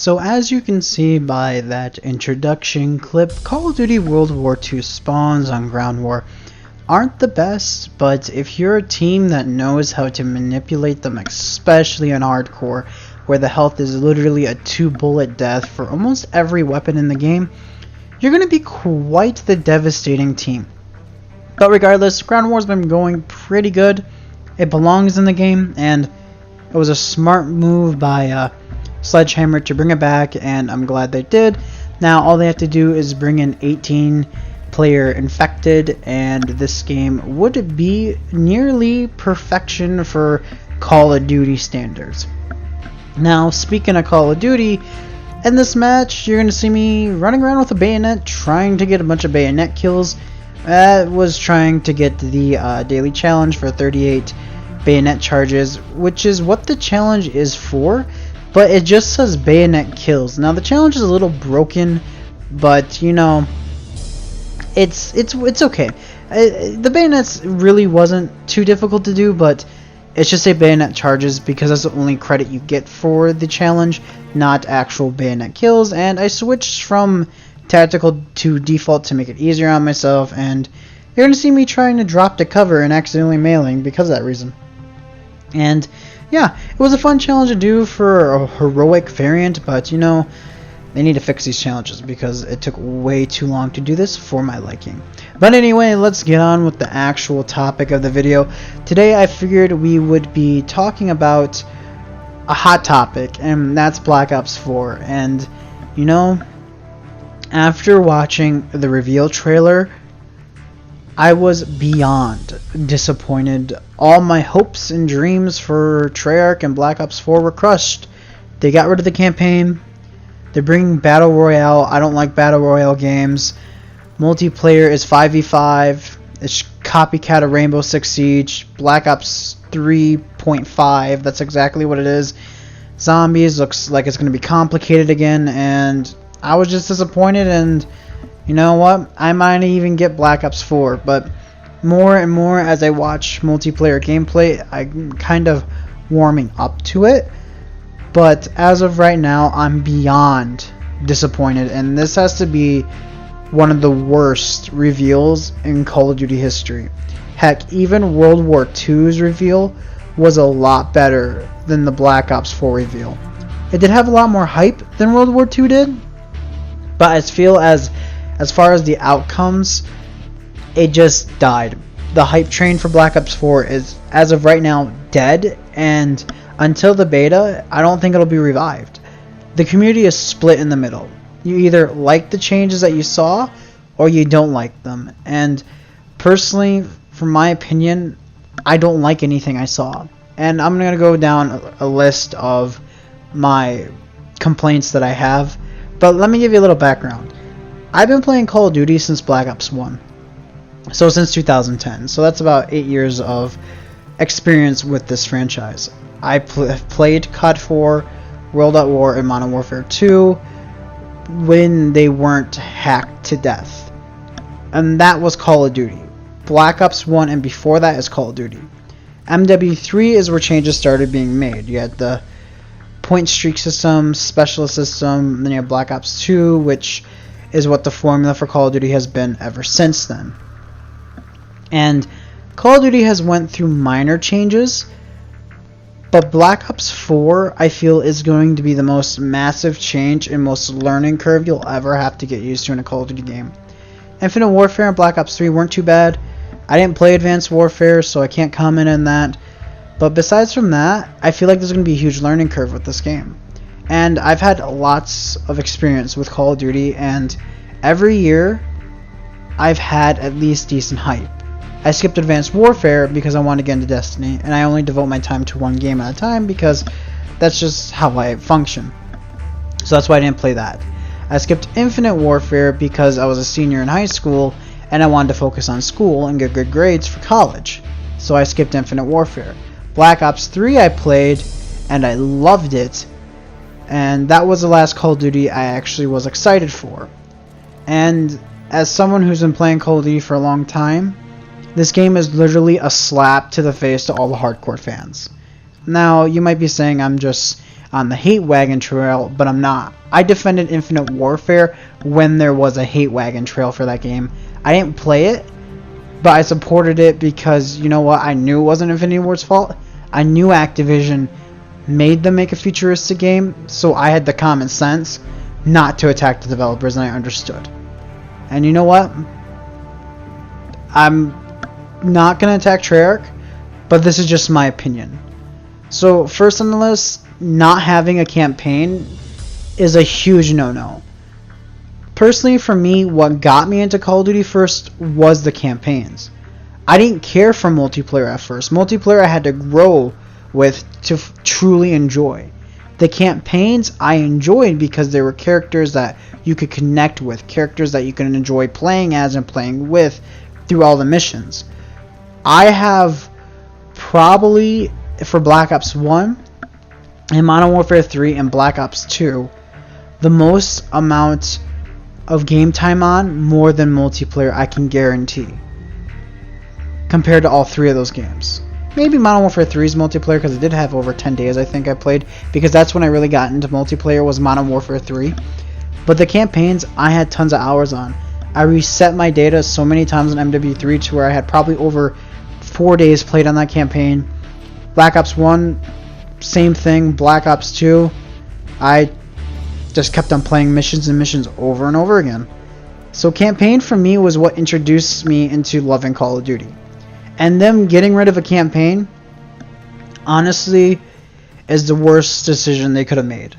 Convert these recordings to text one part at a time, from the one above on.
So as you can see by that introduction clip, Call of Duty World War II spawns on Ground War aren't the best, but if you're a team that knows how to manipulate them, especially on hardcore, where the health is literally a 2-bullet death for almost every weapon in the game, you're going to be quite the devastating team. But regardless, Ground War's been going pretty good. It belongs in the game, and it was a smart move by Sledgehammer to bring it back, and I'm glad they did. Now all they have to do is bring in 18 player infected, and this game would be nearly perfection for Call of Duty standards. Now speaking of Call of Duty, in this match you're going to see me running around with a bayonet trying to get a bunch of bayonet kills. I was trying to get the daily challenge for 38 bayonet charges, which is what the challenge is for, but it just says bayonet kills. Now the challenge is a little broken, but you know, it's okay. The bayonets really wasn't too difficult to do, but it's just a bayonet charges because that's the only credit you get for the challenge, not actual bayonet kills. And I switched from tactical to default to make it easier on myself, and you're gonna see me trying to drop to cover and accidentally mailing because of that reason. And yeah, it was a fun challenge to do for a heroic variant, but you know, they need to fix these challenges because it took way too long to do this for my liking. But anyway, let's get on with the actual topic of the video. Today I figured we would be talking about a hot topic, and that's Black Ops 4. And you know, after watching the reveal trailer, I was beyond disappointed. All my hopes and dreams for Treyarch and Black Ops 4 were crushed. They got rid of the campaign. They're bringing Battle Royale. I don't like Battle Royale games. Multiplayer is 5v5. It's copycat of Rainbow Six Siege. Black Ops 3.5. That's exactly what it is. Zombies looks like it's going to be complicated again, and I was just disappointed. And you know what? I might even get Black Ops 4, but more and more as I watch multiplayer gameplay, I'm kind of warming up to it. But as of right now, I'm beyond disappointed, and this has to be one of the worst reveals in Call of Duty history. Heck, even World War II's reveal was a lot better than the Black Ops 4 reveal. It did have a lot more hype than World War II did, but I feel as far as the outcomes, it just died. The hype train for Black Ops 4 is, as of right now, dead, and until the beta, I don't think it'll be revived. The community is split in the middle. You either like the changes that you saw, or you don't like them. And personally, from my opinion, I don't like anything I saw. And I'm going to go down a list of my complaints that I have. But let me give you a little background. I've been playing Call of Duty since Black Ops 1. So since 2010. So that's about 8 years of experience with this franchise. I have played COD 4, World at War, and Modern Warfare 2 when they weren't hacked to death. And that was Call of Duty. Black Ops 1 and before that is Call of Duty. MW3 is where changes started being made. You had the point streak system, specialist system, and then you have Black Ops 2, which is what the formula for Call of Duty has been ever since then. And Call of Duty has went through minor changes, but Black Ops 4 I feel is going to be the most massive change and most learning curve you'll ever have to get used to in a Call of Duty game. Infinite Warfare and Black Ops 3 weren't too bad. I didn't play Advanced Warfare, so I can't comment on that. But besides from that, I feel like there's going to be a huge learning curve with this game. And I've had lots of experience with Call of Duty, and every year I've had at least decent hype. I skipped Advanced Warfare because I wanted to get into Destiny, and I only devote my time to one game at a time because that's just how I function. So that's why I didn't play that. I skipped Infinite Warfare because I was a senior in high school and I wanted to focus on school and get good grades for college. So I skipped Infinite Warfare. Black Ops 3 I played and I loved it, and that was the last Call of Duty I actually was excited for. And as someone who's been playing Call of Duty for a long time, this game is literally a slap to the face to all the hardcore fans. Now, you might be saying I'm just on the hate wagon trail, but I'm not. I defended Infinite Warfare when there was a hate wagon trail for that game. I didn't play it, but I supported it because, you know what, I knew it wasn't Infinity Ward's fault. I knew Activision made them make a futuristic game, so I had the common sense not to attack the developers, and I understood. And you know what? I'm not going to attack Treyarch, but this is just my opinion. So, first on the list, not having a campaign is a huge no-no. Personally, for me, what got me into Call of Duty first was the campaigns. I didn't care for multiplayer at first. Multiplayer I had to grow with to truly enjoy. The campaigns I enjoyed because there were characters that you could connect with, characters that you can enjoy playing as and playing with through all the missions. I have probably, for Black Ops 1 and Modern Warfare 3 and Black Ops 2, the most amount of game time on more than multiplayer, I can guarantee, compared to all three of those games. Maybe Modern Warfare 3's multiplayer, because it did have over 10 days I think I played, because that's when I really got into multiplayer, was Modern Warfare 3. But the campaigns, I had tons of hours on. I reset my data so many times on MW3 to where I had probably over 4 days played on that campaign. Black Ops 1, same thing. Black Ops 2, I just kept on playing missions and missions over and over again. So campaign for me was what introduced me into loving Call of Duty. And them getting rid of a campaign, honestly, is the worst decision they could have made.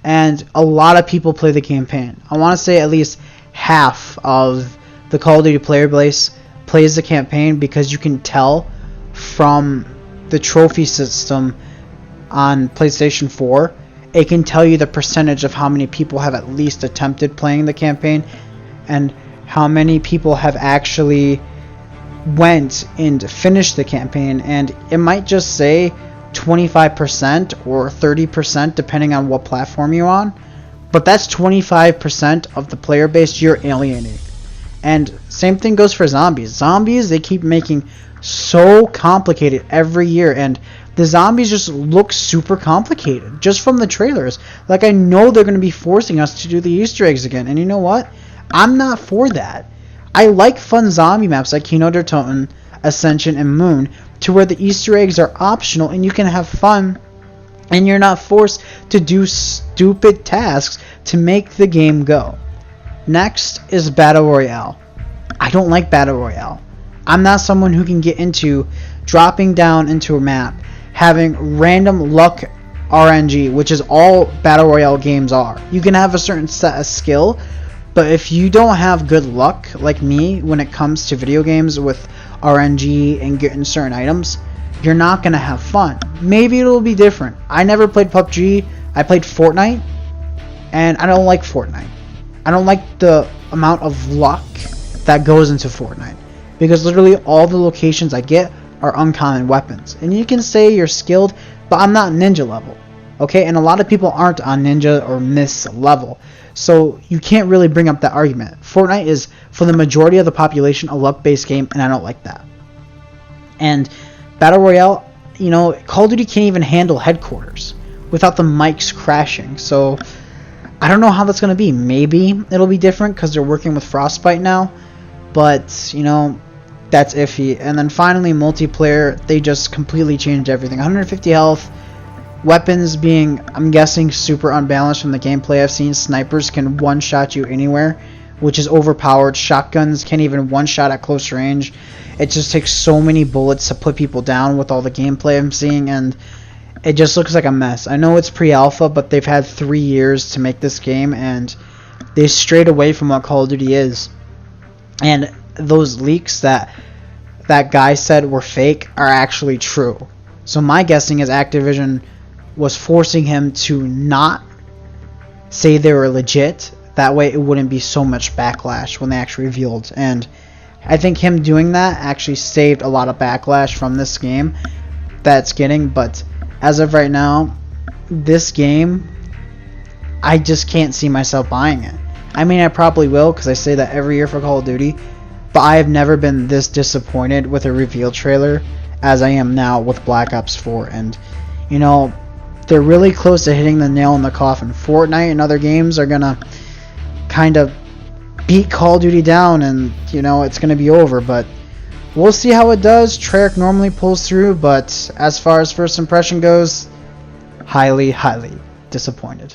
And a lot of people play the campaign. I want to say at least half of the Call of Duty player base plays the campaign, because you can tell from the trophy system on PlayStation 4. It can tell you the percentage of how many people have at least attempted playing the campaign and how many people have actually went and finished the campaign. And it might just say 25% or 30% depending on what platform you're on, but that's 25% of the player base you're alienating. And same thing goes for zombies. They keep making so complicated every year, and the zombies just look super complicated just from the trailers. Like, I know they're going to be forcing us to do the Easter eggs again, and you know what? I'm not for that. I like fun zombie maps like Kino der Toten, Ascension, and Moon, to where the Easter eggs are optional and you can have fun and you're not forced to do stupid tasks to make the game go. Next is Battle Royale. I don't like Battle Royale. I'm not someone who can get into dropping down into a map, having random luck RNG, which is all Battle Royale games are. You can have a certain set of skill, but if you don't have good luck, like me, when it comes to video games with RNG and getting certain items, you're not going to have fun. Maybe it'll be different. I never played PUBG. I played Fortnite, and I don't like Fortnite. I don't like the amount of luck that goes into Fortnite, because literally all the locations I get are uncommon weapons. And you can say you're skilled, but I'm not ninja level. Okay, and a lot of people aren't on ninja or myth level. So you can't really bring up that argument. Fortnite is, for the majority of the population, a luck-based game, and I don't like that. And Battle Royale, you know, Call of Duty can't even handle headquarters without the mics crashing. So I don't know how that's going to be. Maybe it'll be different because they're working with Frostbite now. But, you know, that's iffy. And then finally, multiplayer, they just completely changed everything. 150 health. Weapons being, I'm guessing, super unbalanced from the gameplay I've seen. Snipers can one-shot you anywhere, which is overpowered. Shotguns can't even one-shot at close range. It just takes so many bullets to put people down with all the gameplay I'm seeing, and it just looks like a mess. I know it's pre-alpha, but they've had 3 years to make this game, and they strayed away from what Call of Duty is. And those leaks that guy said were fake are actually true. So my guessing is Activision was forcing him to not say they were legit. That way it wouldn't be so much backlash when they actually revealed. And I think him doing that actually saved a lot of backlash from this game that's getting. But as of right now, this game, I just can't see myself buying it. I mean, I probably will, because I say that every year for Call of Duty, but I have never been this disappointed with a reveal trailer as I am now with Black Ops 4. And you know, they're really close to hitting the nail in the coffin. Fortnite and other games are gonna kind of beat Call of Duty down, and you know it's gonna be over. But we'll see how it does. Treyarch normally pulls through, but as far as first impression goes, highly disappointed.